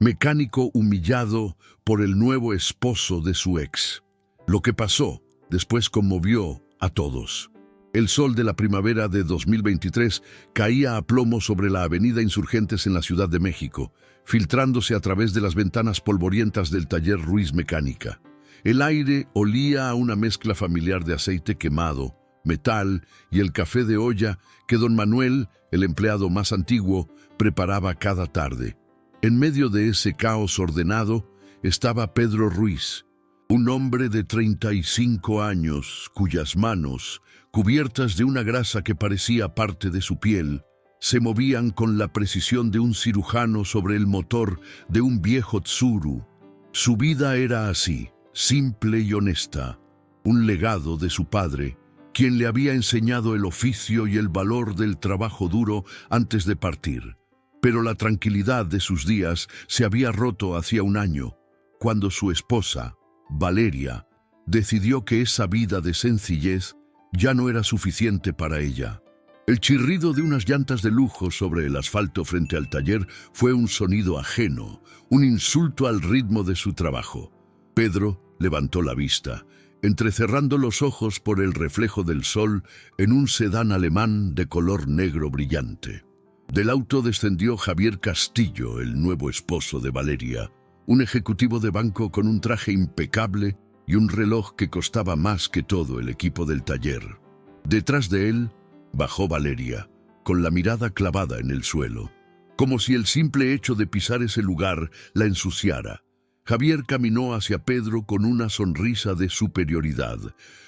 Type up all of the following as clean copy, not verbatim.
mecánico humillado por el nuevo esposo de su ex. Lo que pasó después conmovió a todos. El sol de la primavera de 2023 caía a plomo sobre la avenida Insurgentes en la Ciudad de México, filtrándose a través de las ventanas polvorientas del taller Ruiz Mecánica. El aire olía a una mezcla familiar de aceite quemado, metal y el café de olla que don Manuel, el empleado más antiguo, preparaba cada tarde. En medio de ese caos ordenado estaba Pedro Ruiz, un hombre de 35 años cuyas manos, cubiertas de una grasa que parecía parte de su piel, se movían con la precisión de un cirujano sobre el motor de un viejo Tsuru. Su vida era así, simple y honesta, un legado de su padre, quien le había enseñado el oficio y el valor del trabajo duro antes de partir. Pero la tranquilidad de sus días se había roto hacía un año, cuando su esposa, Valeria, decidió que esa vida de sencillez ya no era suficiente para ella. El chirrido de unas llantas de lujo sobre el asfalto frente al taller fue un sonido ajeno, un insulto al ritmo de su trabajo. Pedro levantó la vista, entrecerrando los ojos por el reflejo del sol en un sedán alemán de color negro brillante. Del auto descendió Javier Castillo, el nuevo esposo de Valeria, un ejecutivo de banco con un traje impecable y un reloj que costaba más que todo el equipo del taller. Detrás de él bajó Valeria, con la mirada clavada en el suelo, como si el simple hecho de pisar ese lugar la ensuciara. Javier caminó hacia Pedro con una sonrisa de superioridad,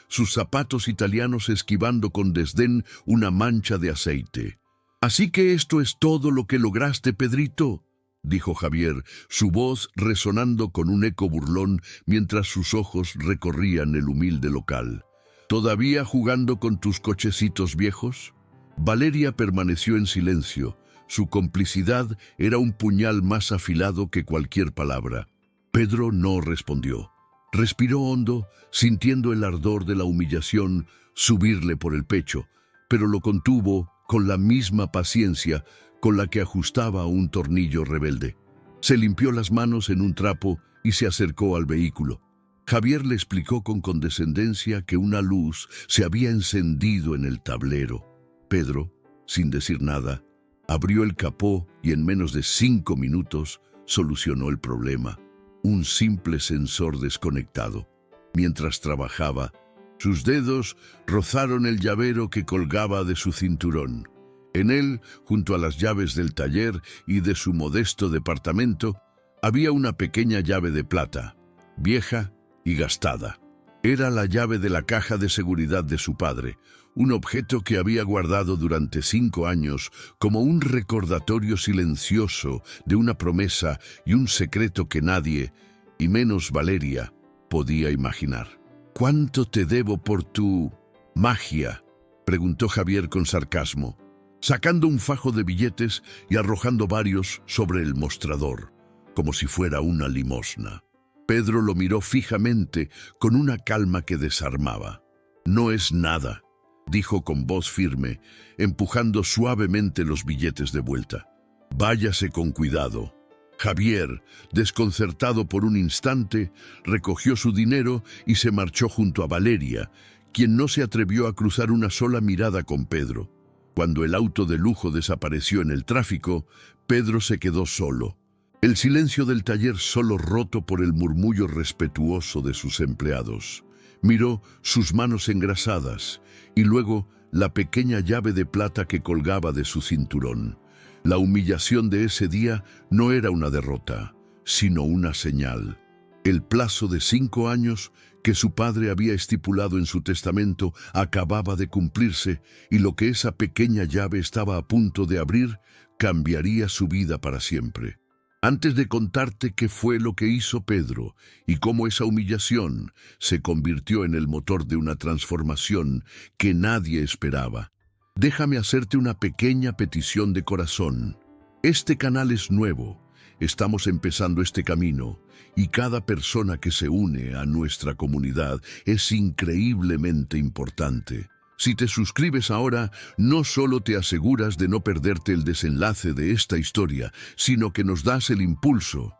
sus zapatos italianos esquivando con desdén una mancha de aceite. «Así que esto es todo lo que lograste, Pedrito», dijo Javier, su voz resonando con un eco burlón mientras sus ojos recorrían el humilde local. «¿Todavía jugando con tus cochecitos viejos?» Valeria permaneció en silencio. Su complicidad era un puñal más afilado que cualquier palabra. Pedro no respondió. Respiró hondo, sintiendo el ardor de la humillación subirle por el pecho, pero lo contuvo con la misma paciencia con la que ajustaba un tornillo rebelde. Se limpió las manos en un trapo y se acercó al vehículo. Javier le explicó con condescendencia que una luz se había encendido en el tablero. Pedro, sin decir nada, abrió el capó y en menos de 5 minutos solucionó el problema. Un simple sensor desconectado. Mientras trabajaba, sus dedos rozaron el llavero que colgaba de su cinturón. En él, junto a las llaves del taller y de su modesto departamento, había una pequeña llave de plata, vieja y gastada. Era la llave de la caja de seguridad de su padre, un objeto que había guardado durante 5 años como un recordatorio silencioso de una promesa y un secreto que nadie, y menos Valeria, podía imaginar. «¿Cuánto te debo por tu magia?», preguntó Javier con sarcasmo, sacando un fajo de billetes y arrojando varios sobre el mostrador, como si fuera una limosna. Pedro lo miró fijamente con una calma que desarmaba. «No es nada», dijo con voz firme, empujando suavemente los billetes de vuelta. «Váyase con cuidado». Javier, desconcertado por un instante, recogió su dinero y se marchó junto a Valeria, quien no se atrevió a cruzar una sola mirada con Pedro. Cuando el auto de lujo desapareció en el tráfico, Pedro se quedó solo. El silencio del taller solo roto por el murmullo respetuoso de sus empleados. Miró sus manos engrasadas y luego la pequeña llave de plata que colgaba de su cinturón. La humillación de ese día no era una derrota, sino una señal. El plazo de 5 años que su padre había estipulado en su testamento acababa de cumplirse y lo que esa pequeña llave estaba a punto de abrir cambiaría su vida para siempre. Antes de contarte qué fue lo que hizo Pedro y cómo esa humillación se convirtió en el motor de una transformación que nadie esperaba, déjame hacerte una pequeña petición de corazón. Este canal es nuevo, estamos empezando este camino y cada persona que se une a nuestra comunidad es increíblemente importante. Si te suscribes ahora, no solo te aseguras de no perderte el desenlace de esta historia, sino que nos das el impulso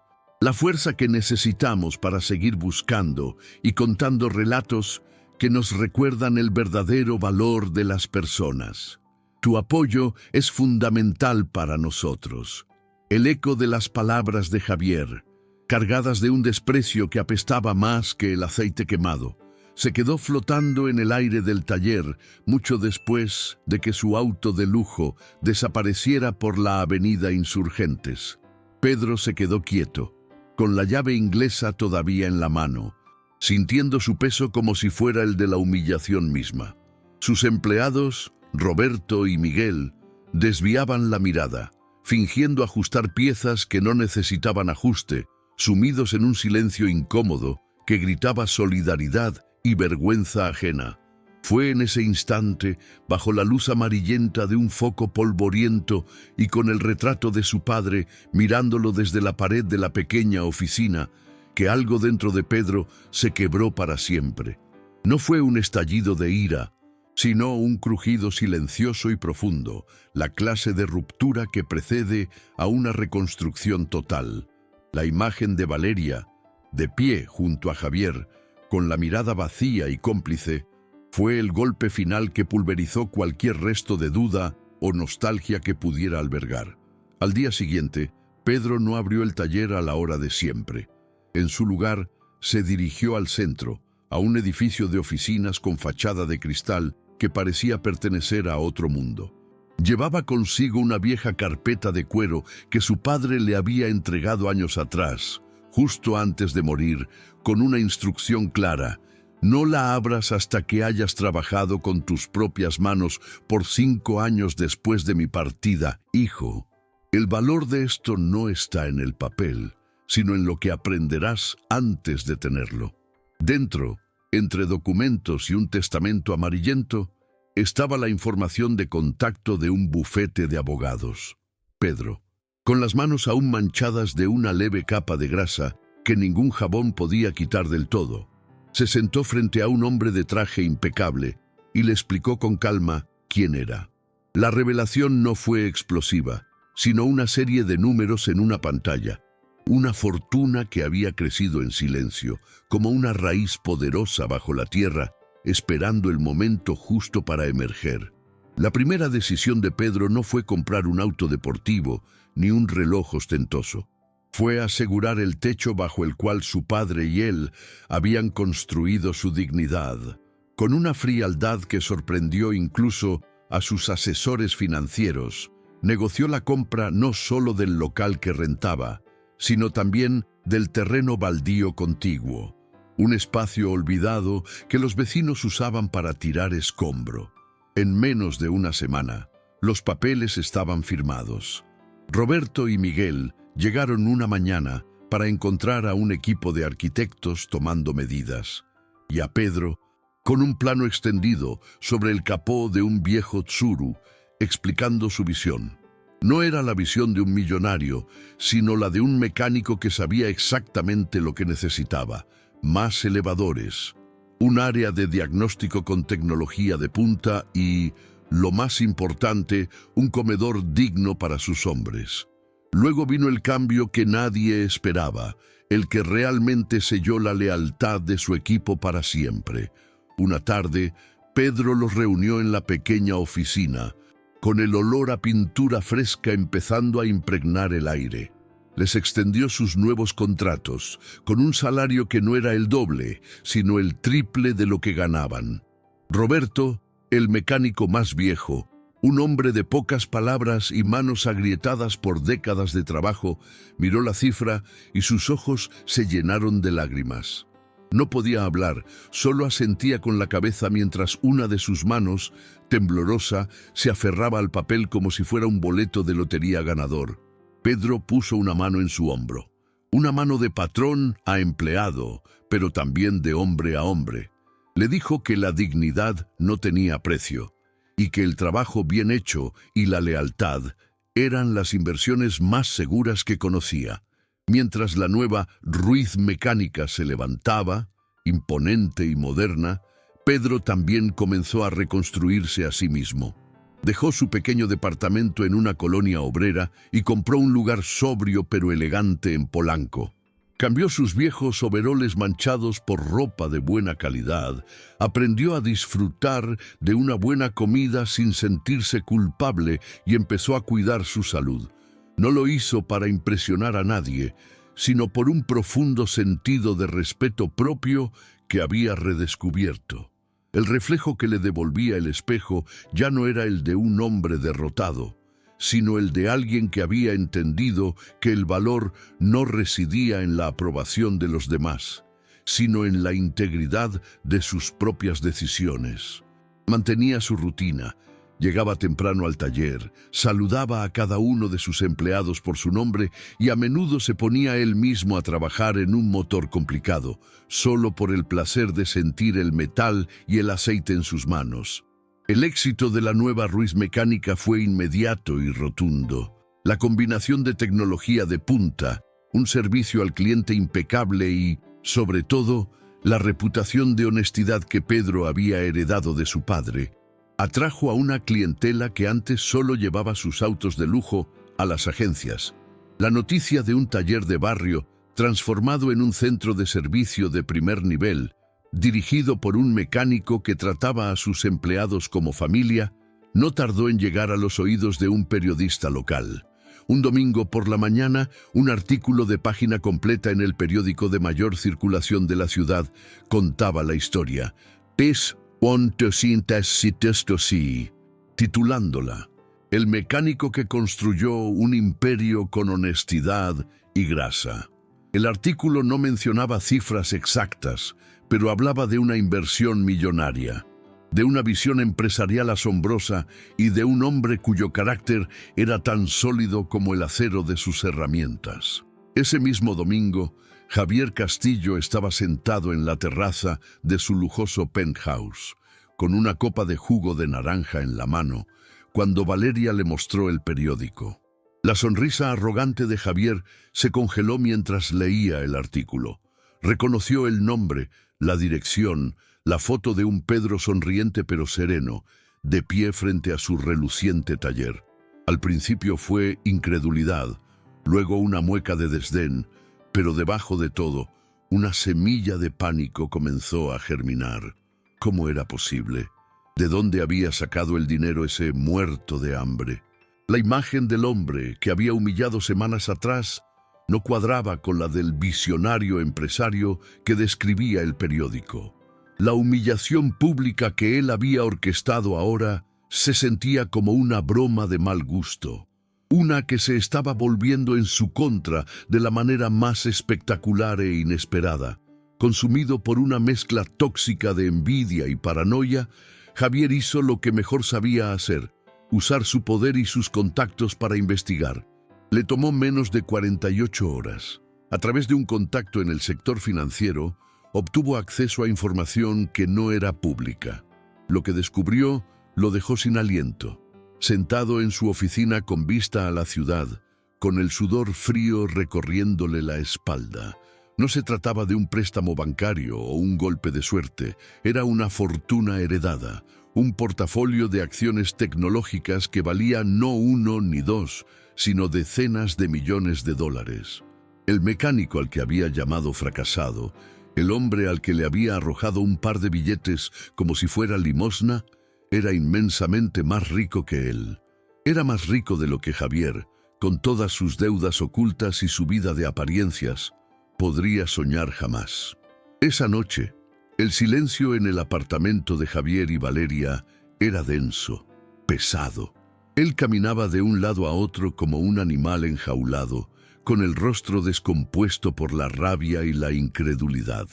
la fuerza que necesitamos para seguir buscando y contando relatos que nos recuerdan el verdadero valor de las personas. Tu apoyo es fundamental para nosotros. El eco de las palabras de Javier, cargadas de un desprecio que apestaba más que el aceite quemado, se quedó flotando en el aire del taller mucho después de que su auto de lujo desapareciera por la avenida Insurgentes. Pedro se quedó quieto, con la llave inglesa todavía en la mano, sintiendo su peso como si fuera el de la humillación misma. Sus empleados, Roberto y Miguel, desviaban la mirada, fingiendo ajustar piezas que no necesitaban ajuste, sumidos en un silencio incómodo que gritaba solidaridad y vergüenza ajena. Fue en ese instante, bajo la luz amarillenta de un foco polvoriento y con el retrato de su padre mirándolo desde la pared de la pequeña oficina, que algo dentro de Pedro se quebró para siempre. No fue un estallido de ira, sino un crujido silencioso y profundo, la clase de ruptura que precede a una reconstrucción total. La imagen de Valeria, de pie junto a Javier, con la mirada vacía y cómplice, fue el golpe final que pulverizó cualquier resto de duda o nostalgia que pudiera albergar. Al día siguiente, Pedro no abrió el taller a la hora de siempre. En su lugar, se dirigió al centro, a un edificio de oficinas con fachada de cristal que parecía pertenecer a otro mundo. Llevaba consigo una vieja carpeta de cuero que su padre le había entregado años atrás, justo antes de morir, con una instrucción clara: no la abras hasta que hayas trabajado con tus propias manos por 5 años después de mi partida, hijo. El valor de esto no está en el papel, sino en lo que aprenderás antes de tenerlo. Dentro, entre documentos y un testamento amarillento, estaba la información de contacto de un bufete de abogados. Pedro, con las manos aún manchadas de una leve capa de grasa que ningún jabón podía quitar del todo, se sentó frente a un hombre de traje impecable y le explicó con calma quién era. La revelación no fue explosiva, sino una serie de números en una pantalla. Una fortuna que había crecido en silencio, como una raíz poderosa bajo la tierra, esperando el momento justo para emerger. La primera decisión de Pedro no fue comprar un auto deportivo ni un reloj ostentoso. Fue asegurar el techo bajo el cual su padre y él habían construido su dignidad, con una frialdad que sorprendió incluso a sus asesores financieros. Negoció la compra no solo del local que rentaba, sino también del terreno baldío contiguo, un espacio olvidado que los vecinos usaban para tirar escombro. En menos de una semana, los papeles estaban firmados. Roberto y Miguel llegaron una mañana para encontrar a un equipo de arquitectos tomando medidas, y a Pedro con un plano extendido sobre el capó de un viejo Tsuru, explicando su visión. No era la visión de un millonario, sino la de un mecánico que sabía exactamente lo que necesitaba: más elevadores, un área de diagnóstico con tecnología de punta y, lo más importante, un comedor digno para sus hombres. Luego vino el cambio que nadie esperaba, el que realmente selló la lealtad de su equipo para siempre. Una tarde, Pedro los reunió en la pequeña oficina, con el olor a pintura fresca empezando a impregnar el aire. Les extendió sus nuevos contratos, con un salario que no era el doble, sino el triple de lo que ganaban. Roberto, el mecánico más viejo, un hombre de pocas palabras y manos agrietadas por décadas de trabajo, miró la cifra y sus ojos se llenaron de lágrimas. No podía hablar, solo asentía con la cabeza mientras una de sus manos, temblorosa, se aferraba al papel como si fuera un boleto de lotería ganador. Pedro puso una mano en su hombro, una mano de patrón a empleado, pero también de hombre a hombre. Le dijo que la dignidad no tenía precio, y que el trabajo bien hecho y la lealtad eran las inversiones más seguras que conocía. Mientras la nueva Ruiz Mecánica se levantaba, imponente y moderna, Pedro también comenzó a reconstruirse a sí mismo. Dejó su pequeño departamento en una colonia obrera y compró un lugar sobrio pero elegante en Polanco. Cambió sus viejos overoles manchados por ropa de buena calidad, aprendió a disfrutar de una buena comida sin sentirse culpable y empezó a cuidar su salud. No lo hizo para impresionar a nadie, sino por un profundo sentido de respeto propio que había redescubierto. El reflejo que le devolvía el espejo ya no era el de un hombre derrotado, sino el de alguien que había entendido que el valor no residía en la aprobación de los demás, sino en la integridad de sus propias decisiones. Mantenía su rutina, llegaba temprano al taller, saludaba a cada uno de sus empleados por su nombre y a menudo se ponía él mismo a trabajar en un motor complicado, solo por el placer de sentir el metal y el aceite en sus manos. El éxito de la nueva Ruiz Mecánica fue inmediato y rotundo. La combinación de tecnología de punta, un servicio al cliente impecable y, sobre todo, la reputación de honestidad que Pedro había heredado de su padre, atrajo a una clientela que antes solo llevaba sus autos de lujo a las agencias. La noticia de un taller de barrio transformado en un centro de servicio de primer nivel, dirigido por un mecánico que trataba a sus empleados como familia, no tardó en llegar a los oídos de un periodista local. Un domingo por la mañana, un artículo de página completa en el periódico de mayor circulación de la ciudad contaba la historia, titulándola "El mecánico que construyó un imperio con honestidad y grasa". El artículo no mencionaba cifras exactas, pero hablaba de una inversión millonaria, de una visión empresarial asombrosa y de un hombre cuyo carácter era tan sólido como el acero de sus herramientas. Ese mismo domingo, Javier Castillo estaba sentado en la terraza de su lujoso penthouse, con una copa de jugo de naranja en la mano, cuando Valeria le mostró el periódico. La sonrisa arrogante de Javier se congeló mientras leía el artículo. Reconoció el nombre, la dirección, la foto de un Pedro sonriente pero sereno, de pie frente a su reluciente taller. Al principio fue incredulidad, luego una mueca de desdén, pero debajo de todo, una semilla de pánico comenzó a germinar. ¿Cómo era posible? ¿De dónde había sacado el dinero ese muerto de hambre? La imagen del hombre que había humillado semanas atrás no cuadraba con la del visionario empresario que describía el periódico. La humillación pública que él había orquestado ahora se sentía como una broma de mal gusto, una que se estaba volviendo en su contra de la manera más espectacular e inesperada. Consumido por una mezcla tóxica de envidia y paranoia, Javier hizo lo que mejor sabía hacer: usar su poder y sus contactos para investigar. Le tomó menos de 48 horas. A través de un contacto en el sector financiero, obtuvo acceso a información que no era pública. Lo que descubrió lo dejó sin aliento. Sentado en su oficina con vista a la ciudad, con el sudor frío recorriéndole la espalda. No se trataba de un préstamo bancario o un golpe de suerte, era una fortuna heredada, un portafolio de acciones tecnológicas que valía no uno ni dos, sino decenas de millones de dólares. El mecánico al que había llamado fracasado, el hombre al que le había arrojado un par de billetes como si fuera limosna, era inmensamente más rico que él. Era más rico de lo que Javier, con todas sus deudas ocultas y su vida de apariencias, podría soñar jamás. Esa noche, el silencio en el apartamento de Javier y Valeria era denso, pesado. Él caminaba de un lado a otro como un animal enjaulado, con el rostro descompuesto por la rabia y la incredulidad.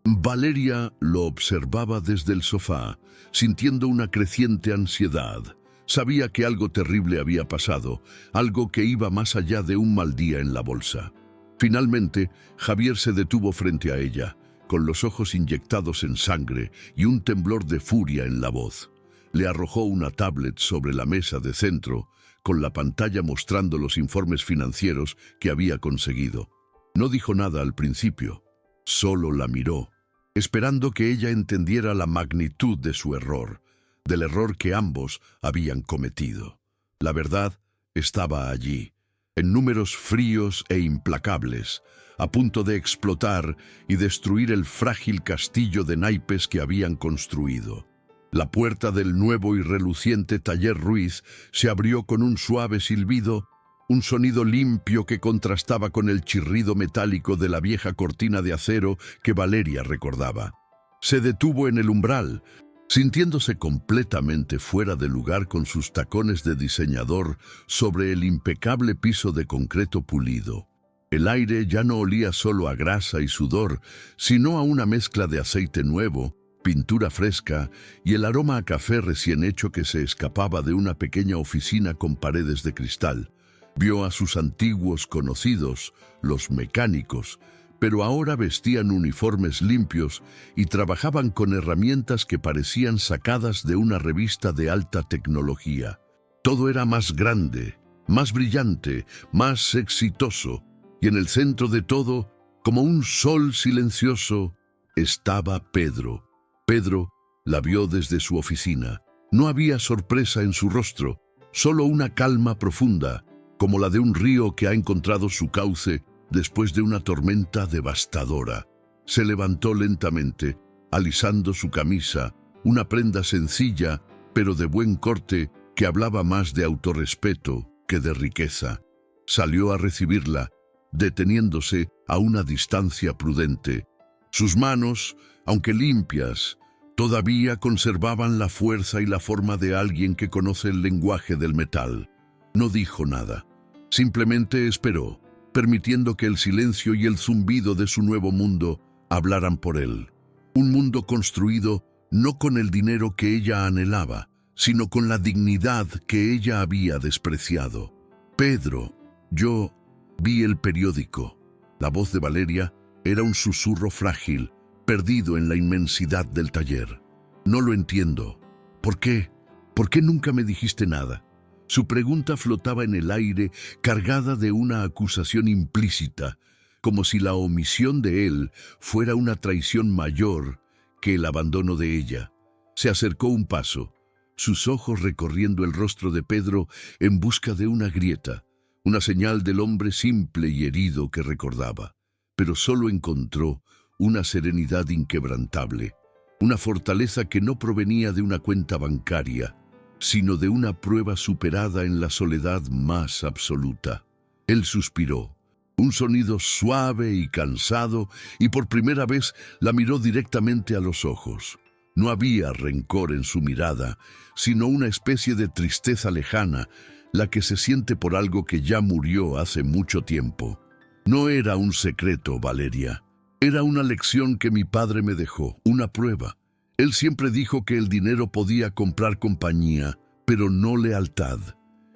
Valeria lo observaba desde el sofá, sintiendo una creciente ansiedad. Sabía que algo terrible había pasado, algo que iba más allá de un mal día en la bolsa. Finalmente, Javier se detuvo frente a ella, con los ojos inyectados en sangre y un temblor de furia en la voz. Le arrojó una tablet sobre la mesa de centro, con la pantalla mostrando los informes financieros que había conseguido. No dijo nada al principio, solo la miró, esperando que ella entendiera la magnitud de su error, del error que ambos habían cometido. La verdad estaba allí, en números fríos e implacables, a punto de explotar y destruir el frágil castillo de naipes que habían construido. La puerta del nuevo y reluciente taller Ruiz se abrió con un suave silbido, un sonido limpio que contrastaba con el chirrido metálico de la vieja cortina de acero que Valeria recordaba. Se detuvo en el umbral, sintiéndose completamente fuera de lugar con sus tacones de diseñador sobre el impecable piso de concreto pulido. El aire ya no olía solo a grasa y sudor, sino a una mezcla de aceite nuevo, pintura fresca y el aroma a café recién hecho que se escapaba de una pequeña oficina con paredes de cristal. Vio a sus antiguos conocidos, los mecánicos, pero ahora vestían uniformes limpios y trabajaban con herramientas que parecían sacadas de una revista de alta tecnología. Todo era más grande, más brillante, más exitoso, y en el centro de todo, como un sol silencioso, estaba Pedro. Pedro la vio desde su oficina. No había sorpresa en su rostro, solo una calma profunda, como la de un río que ha encontrado su cauce después de una tormenta devastadora. Se levantó lentamente, alisando su camisa, una prenda sencilla, pero de buen corte, que hablaba más de autorrespeto que de riqueza. Salió a recibirla, deteniéndose a una distancia prudente. Sus manos, aunque limpias, todavía conservaban la fuerza y la forma de alguien que conoce el lenguaje del metal. No dijo nada, simplemente esperó, permitiendo que el silencio y el zumbido de su nuevo mundo hablaran por él. Un mundo construido no con el dinero que ella anhelaba, sino con la dignidad que ella había despreciado. Pedro, yo vi el periódico. La voz de Valeria era un susurro frágil, perdido en la inmensidad del taller. No lo entiendo. ¿Por qué? ¿Por qué nunca me dijiste nada? Su pregunta flotaba en el aire, cargada de una acusación implícita, como si la omisión de él fuera una traición mayor que el abandono de ella. Se acercó un paso, sus ojos recorriendo el rostro de Pedro en busca de una grieta, una señal del hombre simple y herido que recordaba. Pero solo encontró una serenidad inquebrantable, una fortaleza que no provenía de una cuenta bancaria, sino de una prueba superada en la soledad más absoluta. Él suspiró, un sonido suave y cansado, y por primera vez la miró directamente a los ojos. No había rencor en su mirada, sino una especie de tristeza lejana, la que se siente por algo que ya murió hace mucho tiempo. No era un secreto, Valeria. Era una lección que mi padre me dejó, una prueba. Él siempre dijo que el dinero podía comprar compañía, pero no lealtad.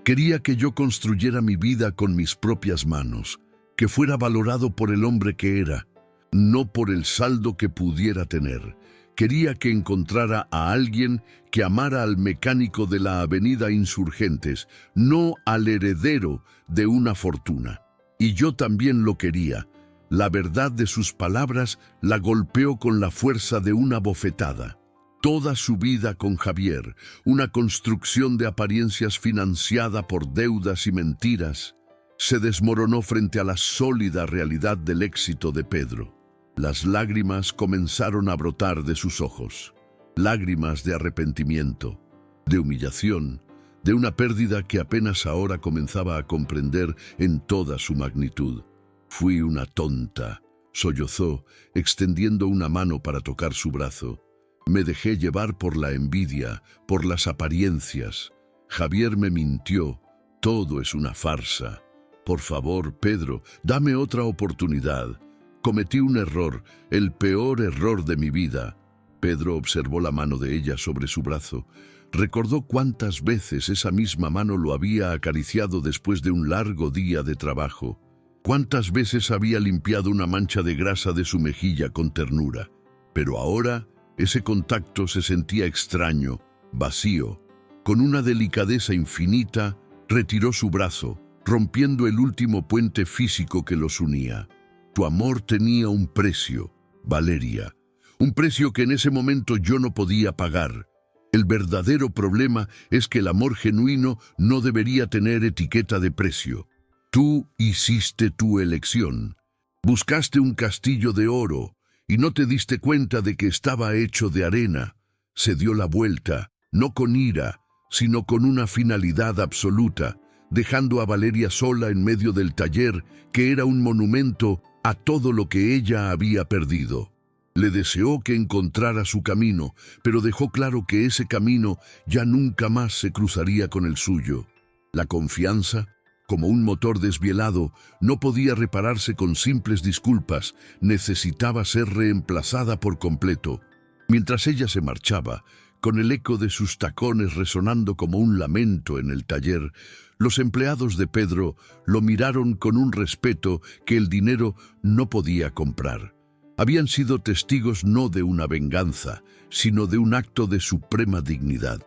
Quería que yo construyera mi vida con mis propias manos, que fuera valorado por el hombre que era, no por el saldo que pudiera tener. Quería que encontrara a alguien que amara al mecánico de la avenida Insurgentes, no al heredero de una fortuna. Y yo también lo quería. La verdad de sus palabras la golpeó con la fuerza de una bofetada. Toda su vida con Javier, una construcción de apariencias financiada por deudas y mentiras, se desmoronó frente a la sólida realidad del éxito de Pedro. Las lágrimas comenzaron a brotar de sus ojos, lágrimas de arrepentimiento, de humillación, de una pérdida que apenas ahora comenzaba a comprender en toda su magnitud. Fui una tonta, sollozó, extendiendo una mano para tocar su brazo. Me dejé llevar por la envidia, por las apariencias. Javier me mintió, todo es una farsa. Por favor, Pedro, dame otra oportunidad. Cometí un error, el peor error de mi vida. Pedro observó la mano de ella sobre su brazo. Recordó cuántas veces esa misma mano lo había acariciado después de un largo día de trabajo. Cuántas veces había limpiado una mancha de grasa de su mejilla con ternura. Pero ahora ese contacto se sentía extraño, vacío. Con una delicadeza infinita, retiró su brazo, rompiendo el último puente físico que los unía. Tu amor tenía un precio, Valeria, un precio que en ese momento yo no podía pagar. El verdadero problema es que el amor genuino no debería tener etiqueta de precio. Tú hiciste tu elección. Buscaste un castillo de oro y no te diste cuenta de que estaba hecho de arena. Se dio la vuelta, no con ira, sino con una finalidad absoluta, dejando a Valeria sola en medio del taller, que era un monumento a todo lo que ella había perdido. Le deseó que encontrara su camino, pero dejó claro que ese camino ya nunca más se cruzaría con el suyo. La confianza, como un motor desvielado, no podía repararse con simples disculpas, necesitaba ser reemplazada por completo. Mientras ella se marchaba, con el eco de sus tacones resonando como un lamento en el taller, los empleados de Pedro lo miraron con un respeto que el dinero no podía comprar. Habían sido testigos no de una venganza, sino de un acto de suprema dignidad.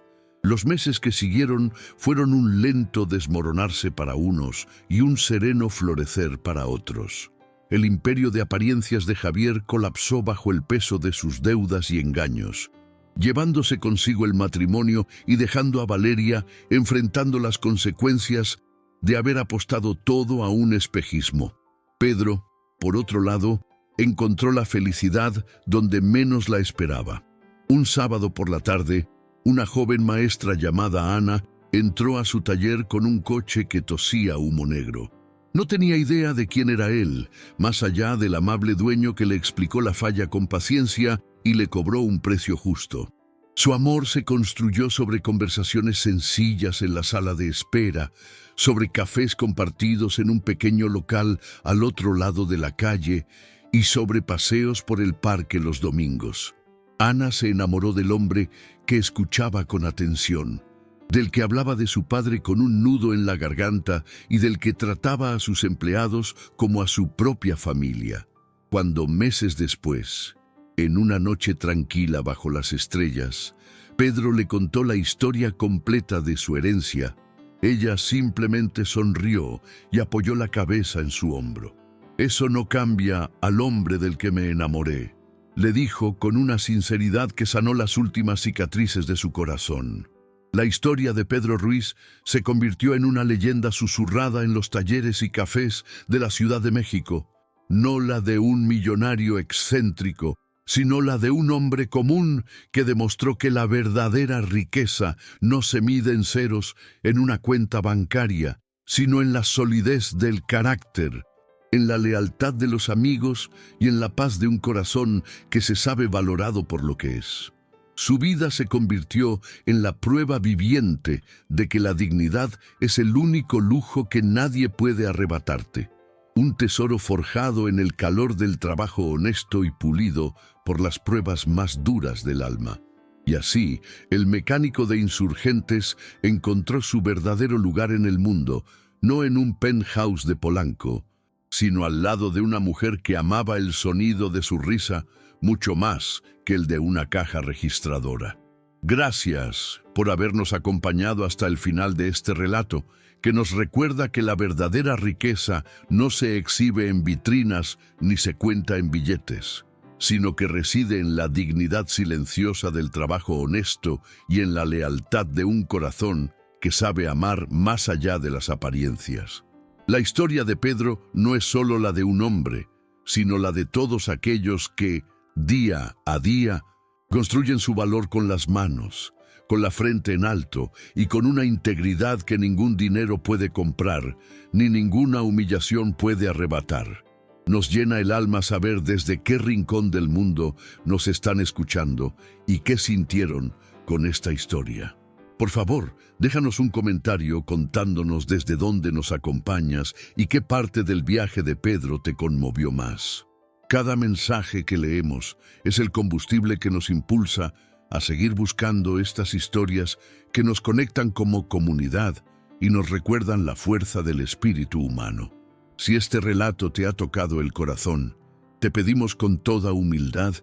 Los meses que siguieron fueron un lento desmoronarse para unos y un sereno florecer para otros. El imperio de apariencias de Javier colapsó bajo el peso de sus deudas y engaños, llevándose consigo el matrimonio y dejando a Valeria enfrentando las consecuencias de haber apostado todo a un espejismo. Pedro, por otro lado, encontró la felicidad donde menos la esperaba. Un sábado por la tarde, una joven maestra llamada Ana entró a su taller con un coche que tosía humo negro. No tenía idea de quién era él, más allá del amable dueño que le explicó la falla con paciencia y le cobró un precio justo. Su amor se construyó sobre conversaciones sencillas en la sala de espera, sobre cafés compartidos en un pequeño local al otro lado de la calle y sobre paseos por el parque los domingos. Ana se enamoró del hombre que escuchaba con atención, del que hablaba de su padre con un nudo en la garganta y del que trataba a sus empleados como a su propia familia. Cuando meses después, en una noche tranquila bajo las estrellas, Pedro le contó la historia completa de su herencia, ella simplemente sonrió y apoyó la cabeza en su hombro. «Eso no cambia al hombre del que me enamoré», le dijo con una sinceridad que sanó las últimas cicatrices de su corazón. La historia de Pedro Ruiz se convirtió en una leyenda susurrada en los talleres y cafés de la Ciudad de México, no la de un millonario excéntrico, sino la de un hombre común que demostró que la verdadera riqueza no se mide en ceros en una cuenta bancaria, sino en la solidez del carácter, en la lealtad de los amigos y en la paz de un corazón que se sabe valorado por lo que es. Su vida se convirtió en la prueba viviente de que la dignidad es el único lujo que nadie puede arrebatarte. Un tesoro forjado en el calor del trabajo honesto y pulido por las pruebas más duras del alma. Y así, el mecánico de Insurgentes encontró su verdadero lugar en el mundo, no en un penthouse de Polanco, sino al lado de una mujer que amaba el sonido de su risa mucho más que el de una caja registradora. Gracias por habernos acompañado hasta el final de este relato, que nos recuerda que la verdadera riqueza no se exhibe en vitrinas ni se cuenta en billetes, sino que reside en la dignidad silenciosa del trabajo honesto y en la lealtad de un corazón que sabe amar más allá de las apariencias. La historia de Pedro no es solo la de un hombre, sino la de todos aquellos que, día a día, construyen su valor con las manos, con la frente en alto y con una integridad que ningún dinero puede comprar, ni ninguna humillación puede arrebatar. Nos llena el alma saber desde qué rincón del mundo nos están escuchando y qué sintieron con esta historia. Por favor, déjanos un comentario contándonos desde dónde nos acompañas y qué parte del viaje de Pedro te conmovió más. Cada mensaje que leemos es el combustible que nos impulsa a seguir buscando estas historias que nos conectan como comunidad y nos recuerdan la fuerza del espíritu humano. Si este relato te ha tocado el corazón, te pedimos con toda humildad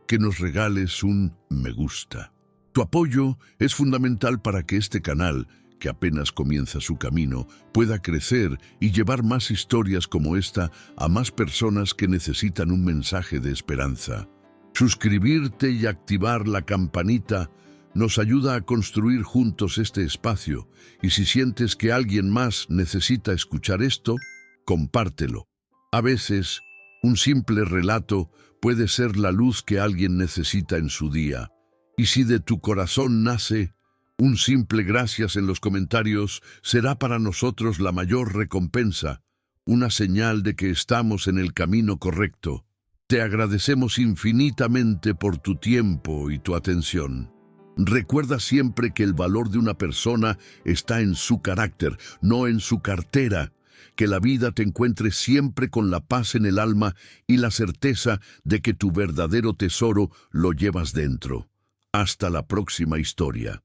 que nos regales un me gusta. Tu apoyo es fundamental para que este canal, que apenas comienza su camino, pueda crecer y llevar más historias como esta a más personas que necesitan un mensaje de esperanza. Suscribirte y activar la campanita nos ayuda a construir juntos este espacio, y si sientes que alguien más necesita escuchar esto, compártelo. A veces, Un simple relato puede ser la luz que alguien necesita en su día. Y si de tu corazón nace un simple gracias en los comentarios, será para nosotros la mayor recompensa, una señal de que estamos en el camino correcto. Te agradecemos infinitamente por tu tiempo y tu atención. Recuerda siempre que el valor de una persona está en su carácter, no en su cartera. Que la vida te encuentre siempre con la paz en el alma y la certeza de que tu verdadero tesoro lo llevas dentro. Hasta la próxima historia.